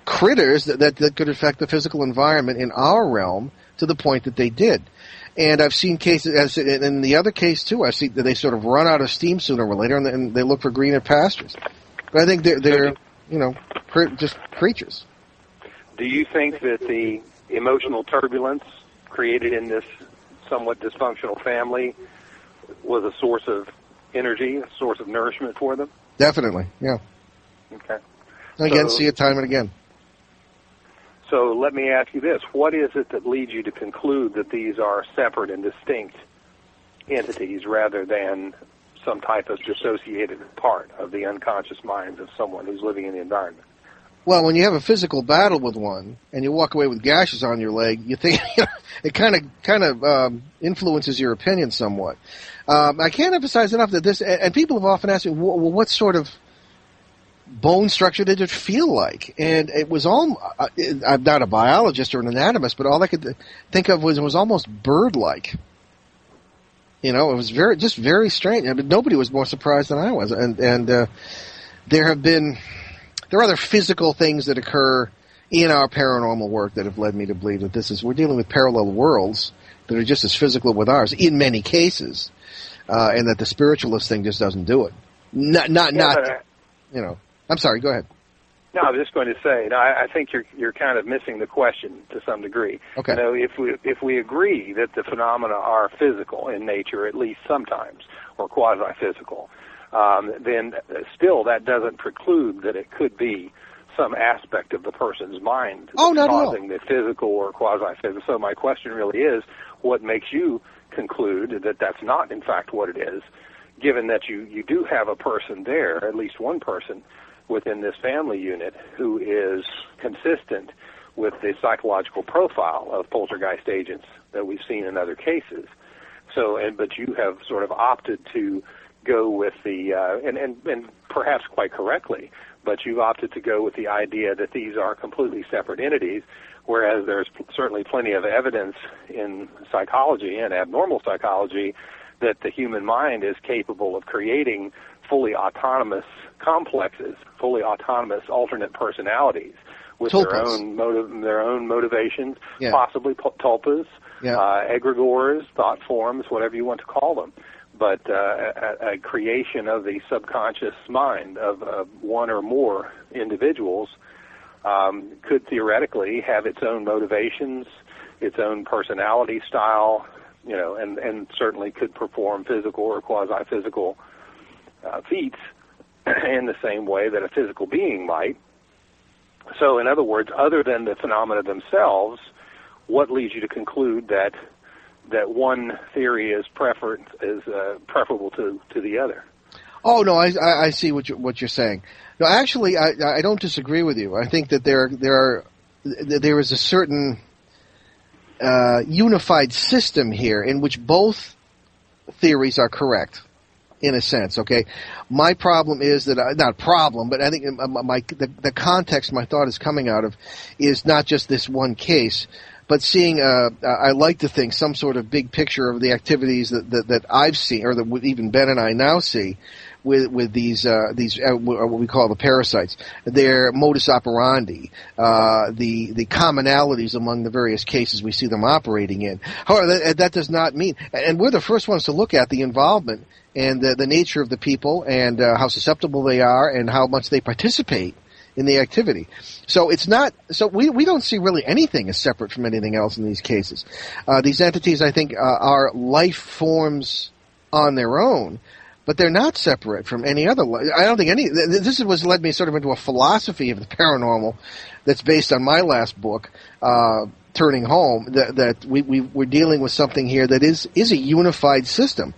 critters that could affect the physical environment in our realm to the point that they did. And I've seen cases, as in the other case too, I've seen that they sort of run out of steam sooner or later, and they look for greener pastures. But I think they're just creatures. Do you think that the emotional turbulence created in this somewhat dysfunctional family was a source of energy, a source of nourishment for them? Definitely, yeah. Okay. Again, see it time and again. So let me ask you this. What is it that leads you to conclude that these are separate and distinct entities rather than some type of dissociated part of the unconscious minds of someone who's living in the environment? Well, when you have a physical battle with one and you walk away with gashes on your leg, you think it kind of influences your opinion somewhat. I can't emphasize enough that this, and people have often asked me, well, what sort of bone structure did it feel like? And it was all, I'm not a biologist or an anatomist, but all I could think of was it was almost bird-like. It was very strange. I mean, nobody was more surprised than I was. And there are other physical things that occur in our paranormal work that have led me to believe that we're dealing with parallel worlds that are just as physical with ours in many cases, and that the spiritualist thing just doesn't do it. I'm sorry, go ahead. No, I was just going to say, no, I think you're kind of missing the question to some degree. Okay. You know, if we agree that the phenomena are physical in nature, at least sometimes, or quasi-physical, then still that doesn't preclude that it could be some aspect of the person's mind causing the physical or quasi-physical. So my question really is, what makes you conclude that that's not, in fact, what it is, given that you do have a person there, at least one person, within this family unit who is consistent with the psychological profile of poltergeist agents that we've seen in other cases. So, but you have sort of opted to go with the, and perhaps quite correctly, but you've opted to go with the idea that these are completely separate entities, whereas there's certainly plenty of evidence in psychology and abnormal psychology that the human mind is capable of creating fully autonomous complexes, fully autonomous alternate personalities with their own motivations, possibly tulpas, egregores, thought forms, whatever you want to call them. But a creation of the subconscious mind of one or more individuals could theoretically have its own motivations, its own personality style, you know, and certainly could perform physical or quasi-physical feats in the same way that a physical being might. So, in other words, other than the phenomena themselves, what leads you to conclude that one theory is preferable to the other? Oh no, I see what you're saying. No, actually, I don't disagree with you. I think that there is a certain unified system here in which both theories are correct, in a sense. Okay, my problem is that not problem, but I think the context my thought is coming out of is not just this one case, but seeing I like to think some sort of big picture of the activities that I've seen, or that even Ben and I now see, with these what we call the parasites, their modus operandi, the commonalities among the various cases we see them operating in. However, that does not mean, and we're the first ones to look at the involvement and the nature of the people and how susceptible they are and how much they participate in the activity. So it's not, so we don't see really anything as separate from anything else in these cases. These entities, I think, are life forms on their own, but they're not separate from any other. I don't think this is what's led me sort of into a philosophy of the paranormal that's based on my last book, Turning Home, that we're dealing with something here that is a unified system,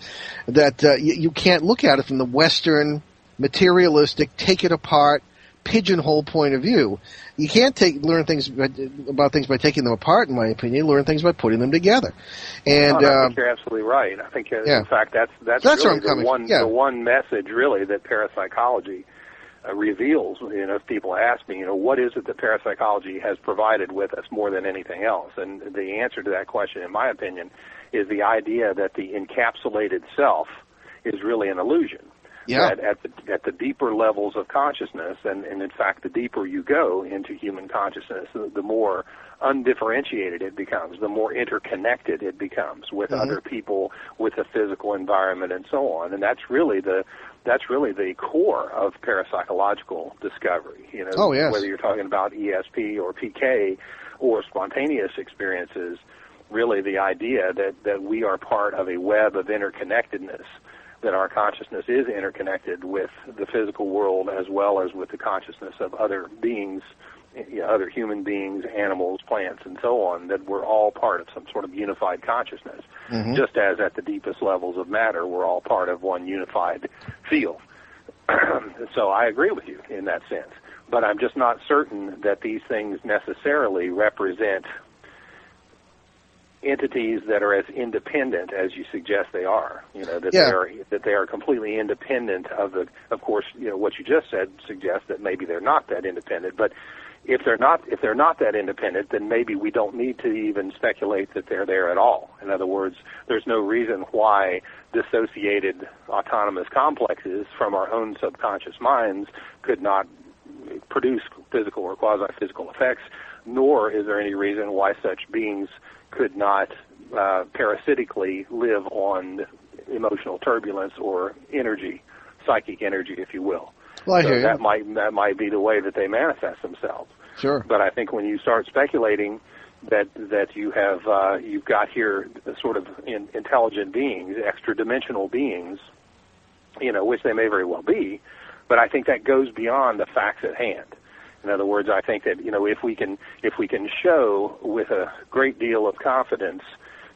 that you can't look at it from the Western materialistic, take it apart, pigeonhole point of view. You can't learn things about things by taking them apart, in my opinion. You learn things by putting them together. And I think you're absolutely right. I think, in fact, that's really the one message, really, that parapsychology reveals. You know, if people ask me, you know, what is it that parapsychology has provided with us more than anything else? And the answer to that question, in my opinion, is the idea that the encapsulated self is really an illusion. Yeah. At the deeper levels of consciousness, and in fact, the deeper you go into human consciousness, the more undifferentiated it becomes, the more interconnected it becomes with other people, with the physical environment, and so on. And that's really the core of parapsychological discovery. You know, whether you're talking about ESP or PK or spontaneous experiences, really the idea that we are part of a web of interconnectedness, that our consciousness is interconnected with the physical world as well as with the consciousness of other beings, you know, other human beings, animals, plants, and so on, that we're all part of some sort of unified consciousness, just as at the deepest levels of matter, we're all part of one unified field. So I agree with you in that sense, but I'm just not certain that these things necessarily represent entities that are as independent as you suggest they are. You know, that they are completely independent of course, you know, what you just said suggests that maybe they're not that independent, but if they're not that independent, then maybe we don't need to even speculate that they're there at all. In other words, there's no reason why dissociated autonomous complexes from our own subconscious minds could not produce physical or quasi-physical effects, nor is there any reason why such beings could not parasitically live on emotional turbulence or energy, psychic energy, if you will. Well, I so hear you. that might be the way that they manifest themselves. Sure. But I think when you start speculating that you've got here sort of intelligent beings, extra-dimensional beings, which they may very well be, but I think that goes beyond the facts at hand. In other words, I think that if we can show with a great deal of confidence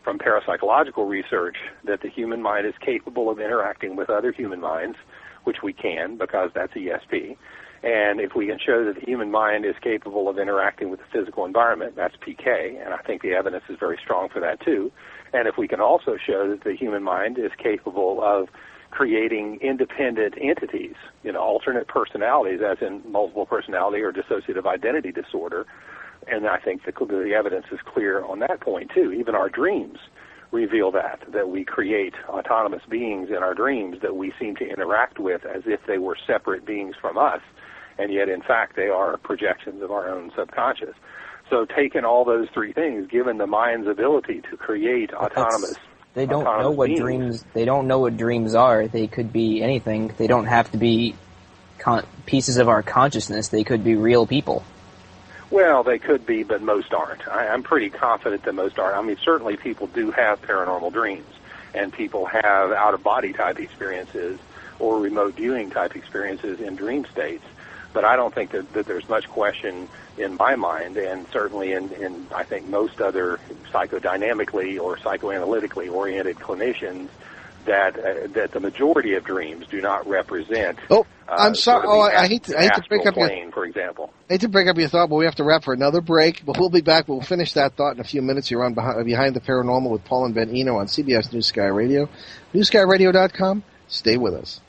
from parapsychological research that the human mind is capable of interacting with other human minds, which we can because that's ESP, and if we can show that the human mind is capable of interacting with the physical environment, that's PK, and I think the evidence is very strong for that too. And if we can also show that the human mind is capable of creating independent entities, alternate personalities, as in multiple personality or dissociative identity disorder, and I think the evidence is clear on that point too. Even our dreams reveal that we create autonomous beings in our dreams that we seem to interact with as if they were separate beings from us, and yet in fact they are projections of our own subconscious. So taking all those three things, given the mind's ability to create autonomous They don't know what beings. They don't know what dreams are. They could be anything. They don't have to be pieces of our consciousness. They could be real people. Well, they could be, but most aren't. I'm pretty confident that most aren't. I mean, certainly people do have paranormal dreams, and people have out-of-body type experiences or remote viewing type experiences in dream states. But I don't think that there's much question in my mind, and certainly in I think most other psychodynamically or psychoanalytically oriented clinicians, that the majority of dreams do not represent. I'm sorry. I hate to break up plane, for example. I hate to break up your thought, but we have to wrap for another break. But we'll be back. We'll finish that thought in a few minutes. You're on Behind the Paranormal with Paul and Ben Eno on CBS News Sky Radio, newskyradio.com. Stay with us.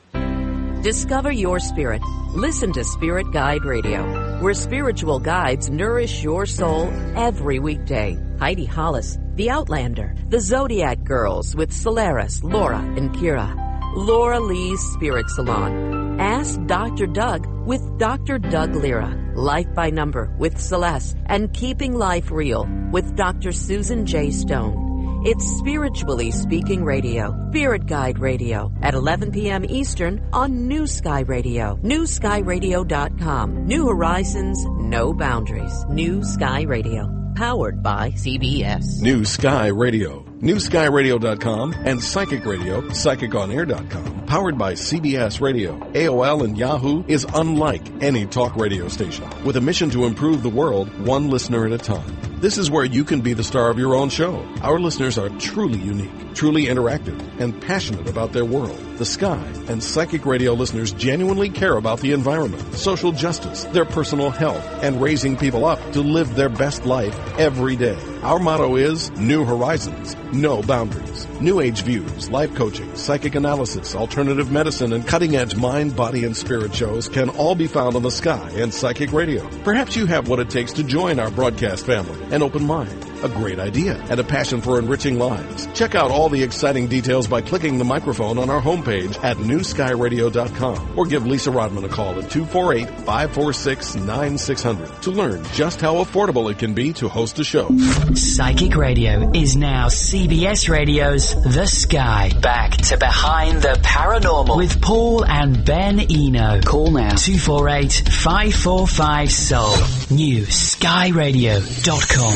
Discover your spirit. Listen to Spirit Guide Radio, where spiritual guides nourish your soul every weekday. Heidi Hollis, The Outlander, The Zodiac Girls with Solaris, Laura, and Kira. Laura Lee's Spirit Salon. Ask Dr. Doug with Dr. Doug Lira. Life by Number with Celeste. And Keeping Life Real with Dr. Susan J. Stone. It's Spiritually Speaking Radio, Spirit Guide Radio, at 11 p.m. Eastern on New Sky Radio, newskyradio.com. New horizons, no boundaries. New Sky Radio, powered by CBS. New Sky Radio, newskyradio.com, and Psychic Radio, psychiconair.com, powered by CBS Radio. AOL and Yahoo is unlike any talk radio station, with a mission to improve the world one listener at a time. This is where you can be the star of your own show. Our listeners are truly unique, truly interactive, and passionate about their world, the sky, and Psychic Radio listeners genuinely care about the environment, social justice, their personal health, and raising people up to live their best life every day. Our motto is New Horizons, no boundaries. New age views, life coaching, psychic analysis, alternative medicine, and cutting-edge mind, body, and spirit shows can all be found on the Sky and Psychic Radio. Perhaps you have what it takes to join our broadcast family. An open mind, a great idea, and a passion for enriching lives. Check out all the exciting details by clicking the microphone on our homepage at newskyradio.com or give Lisa Rodman a call at 248-546-9600 to learn just how affordable it can be to host a show. Psychic Radio is now CBS Radio's The Sky. Back to Behind the Paranormal with Paul and Ben Eno. Call now 248-545-SOUL. newskyradio.com.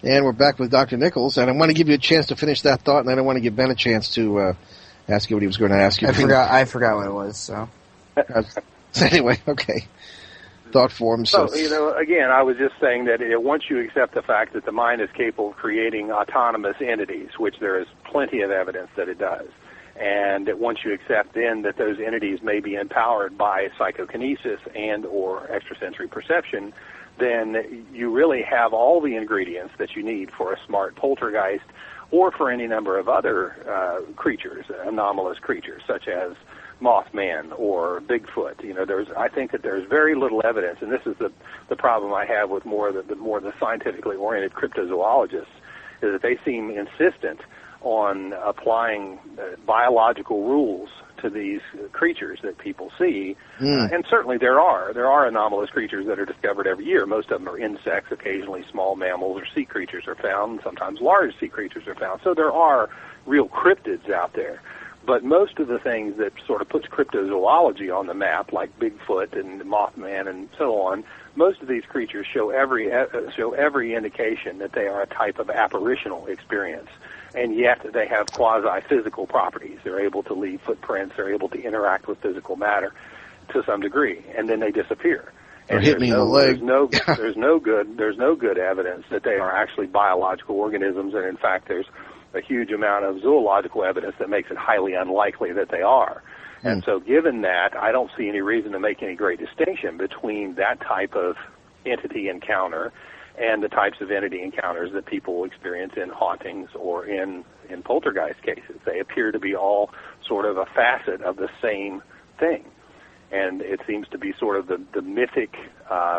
And we're back with Dr. Nichols, and I want to give you a chance to finish that thought, and then I want to give Ben a chance to ask you what he was going to ask you. I forgot what it was, so. Anyway, okay. Thought form. So, again, I was just saying that once you accept the fact that the mind is capable of creating autonomous entities, which there is plenty of evidence that it does, and that once you accept then that those entities may be empowered by psychokinesis and or extrasensory perception, then you really have all the ingredients that you need for a smart poltergeist or for any number of other creatures, anomalous creatures, such as Mothman or Bigfoot. I think that there's very little evidence, and this is the problem I have with more of the scientifically oriented cryptozoologists, is that they seem insistent on applying biological rules to these creatures that people see. And certainly there are anomalous creatures that are discovered every year. Most of them are insects. Occasionally small mammals or sea creatures are found. Sometimes large sea creatures are found. So there are real cryptids out there. But most of the things that sort of puts cryptozoology on the map, like Bigfoot and Mothman and so on, most of these creatures show every indication that they are a type of apparitional experience, and yet they have quasi-physical properties. They're able to leave footprints. They're able to interact with physical matter to some degree, and then they disappear. Or hit me in the leg. There's no good evidence that they are actually biological organisms, and in fact, there's a huge amount of zoological evidence that makes it highly unlikely that they are. And so given that, I don't see any reason to make any great distinction between that type of entity encounter and the types of entity encounters that people experience in hauntings or in poltergeist cases. They appear to be all sort of a facet of the same thing. And it seems to be sort of the mythic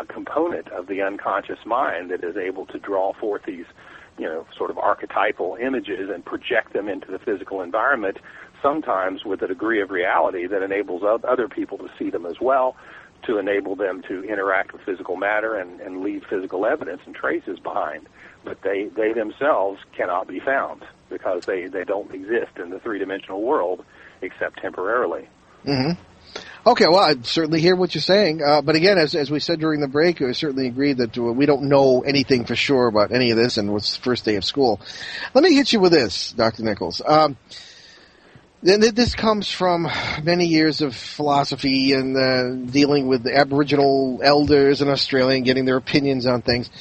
component of the unconscious mind that is able to draw forth these, sort of archetypal images and project them into the physical environment, sometimes with a degree of reality that enables other people to see them as well, to enable them to interact with physical matter and leave physical evidence and traces behind. But they themselves cannot be found because they don't exist in the three-dimensional world except temporarily. Mm-hmm. Okay, well, I certainly hear what you're saying. But again, as we said during the break, I certainly agree that we don't know anything for sure about any of this, and it's the first day of school. Let me hit you with this, Dr. Nichols. This comes from many years of philosophy and dealing with the Aboriginal elders in Australia and getting their opinions on things.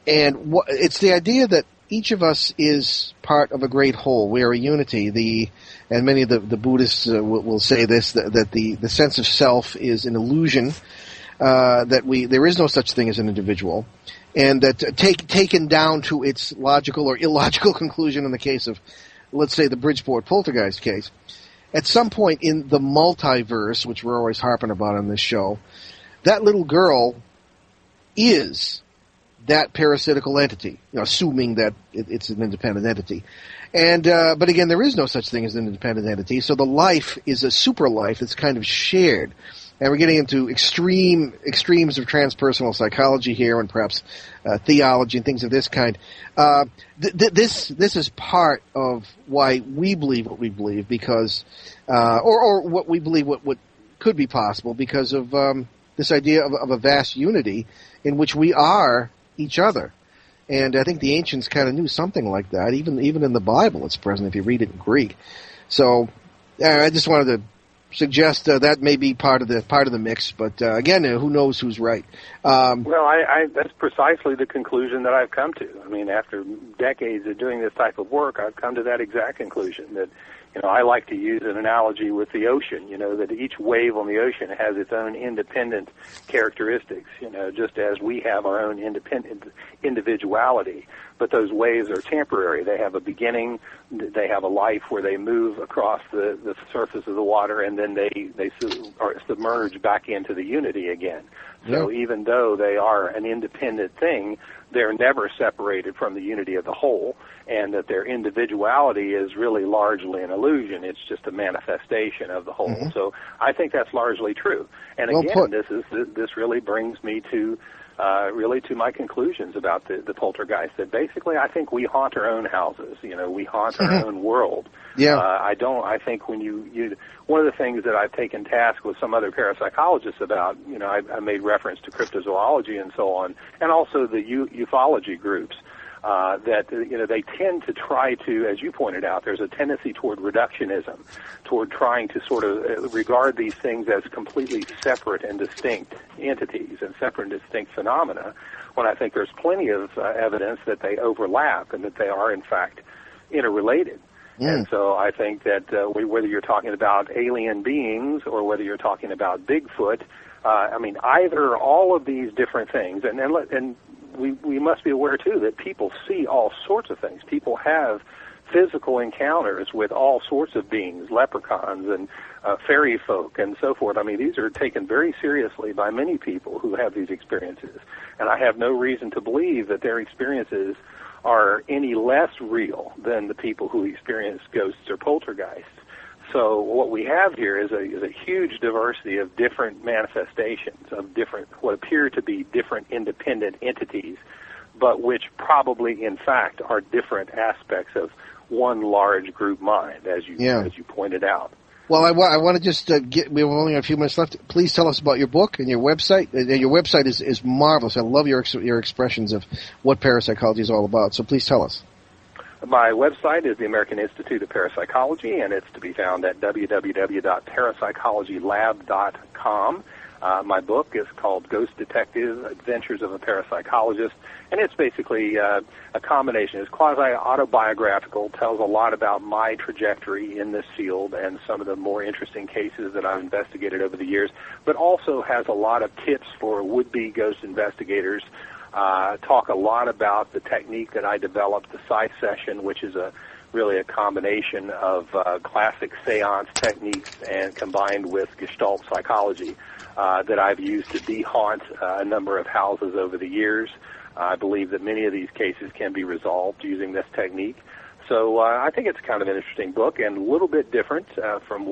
And it's the idea that each of us is part of a great whole. We are a unity. And many of the Buddhists will say this, that the sense of self is an illusion, there is no such thing as an individual, and that taken down to its logical or illogical conclusion in the case of, let's say, the Bridgeport poltergeist case, at some point in the multiverse, which we're always harping about on this show, that little girl is that parasitical entity, assuming that it's an independent entity. And but again, there is no such thing as an independent entity, so the life is a super life that's kind of shared. And we're getting into extremes of transpersonal psychology here, and perhaps theology and things of this kind. This is part of why we believe what we believe, because or what we believe what could be possible, because of this idea of a vast unity in which we are each other. And I think the ancients kind of knew something like that. Even in the Bible, it's present if you read it in Greek. So I just wanted to suggest that may be part of the mix. But again, who knows who's right? That's precisely the conclusion that I've come to. I mean, after decades of doing this type of work, I've come to that exact conclusion. That I like to use an analogy with the ocean. That each wave on the ocean has its own independent characteristics. Just as we have our own independent individuality. But those waves are temporary. They have a beginning. They have a life where they move across the surface of the water, and then they are submerged back into the unity again. So even though they are an independent thing, they're never separated from the unity of the whole, and that their individuality is really largely an illusion. It's just a manifestation of the whole. Mm-hmm. So I think that's largely true. And again, this really brings me to my conclusions about the poltergeist. That basically, I think we haunt our own houses. We haunt our own world. Yeah. I think when you one of the things that I've taken task with some other parapsychologists about, I made reference to cryptozoology and so on, and also the ufology groups. That they tend to try to, as you pointed out, there's a tendency toward reductionism, toward trying to sort of regard these things as completely separate and distinct entities and separate and distinct phenomena, when I think there's plenty of evidence that they overlap and that they are, in fact, interrelated. And so I think that whether you're talking about alien beings or whether you're talking about Bigfoot, either all of these different things, and we must be aware, too, that people see all sorts of things. People have physical encounters with all sorts of beings, leprechauns and fairy folk and so forth. I mean, these are taken very seriously by many people who have these experiences. And I have no reason to believe that their experiences are any less real than the people who experience ghosts or poltergeists. So what we have here is a huge diversity of different manifestations of different, what appear to be different independent entities but which probably, in fact, are different aspects of one large group mind, as you pointed out. Well, I want to just we have only a few minutes left. Please tell us about your book and your website. Your website is marvelous. I love your expressions of what parapsychology is all about. So please tell us. My website is the American Institute of Parapsychology, and it's to be found at www.parapsychologylab.com. My book is called Ghost Detective: Adventures of a Parapsychologist, and it's basically a combination. It's quasi-autobiographical, tells a lot about my trajectory in this field and some of the more interesting cases that I've investigated over the years, but also has a lot of tips for would-be ghost investigators. Talk a lot about the technique that I developed, the Psi session, which is really a combination of classic seance techniques and combined with Gestalt psychology that I've used to de-haunt a number of houses over the years. I believe that many of these cases can be resolved using this technique. So I think it's kind of an interesting book and a little bit different from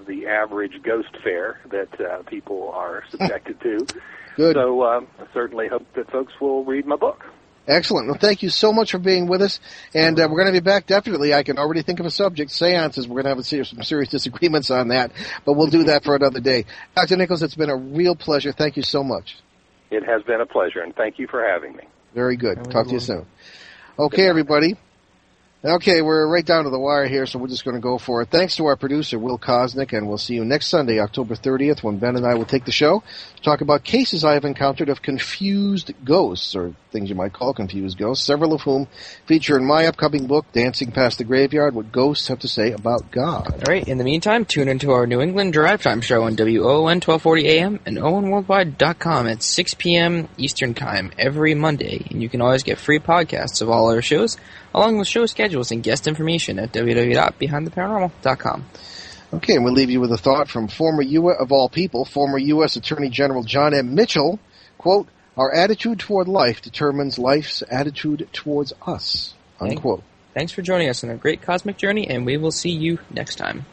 the average ghost fair that people are subjected to. Good. So I certainly hope that folks will read my book. Excellent. Well, thank you so much for being with us. And we're going to be back definitely. I can already think of a subject, seances. We're going to have some serious disagreements on that, but we'll do that for another day. Dr. Nichols, it's been a real pleasure. Thank you so much. It has been a pleasure, and thank you for having me. Very good. Talk to you soon. Okay, everybody. Okay, we're right down to the wire here, so we're just going to go for it. Thanks to our producer, Will Kosnick, and we'll see you next Sunday, October 30th, when Ben and I will take the show to talk about cases I have encountered of confused ghosts, or things you might call confused ghosts, several of whom feature in my upcoming book, Dancing Past the Graveyard, What Ghosts Have to Say About God. All right, in the meantime, tune into our New England Drive Time show on WON 1240 AM and OwenWorldwide.com at 6 p.m. Eastern Time every Monday, and you can always get free podcasts of all our shows, along with show schedules and guest information at www.behindtheparanormal.com. Okay, and we'll leave you with a thought from former U.S. Attorney General John M. Mitchell, quote, "Our attitude toward life determines life's attitude towards us," unquote. Thanks for joining us on a great cosmic journey, and we will see you next time.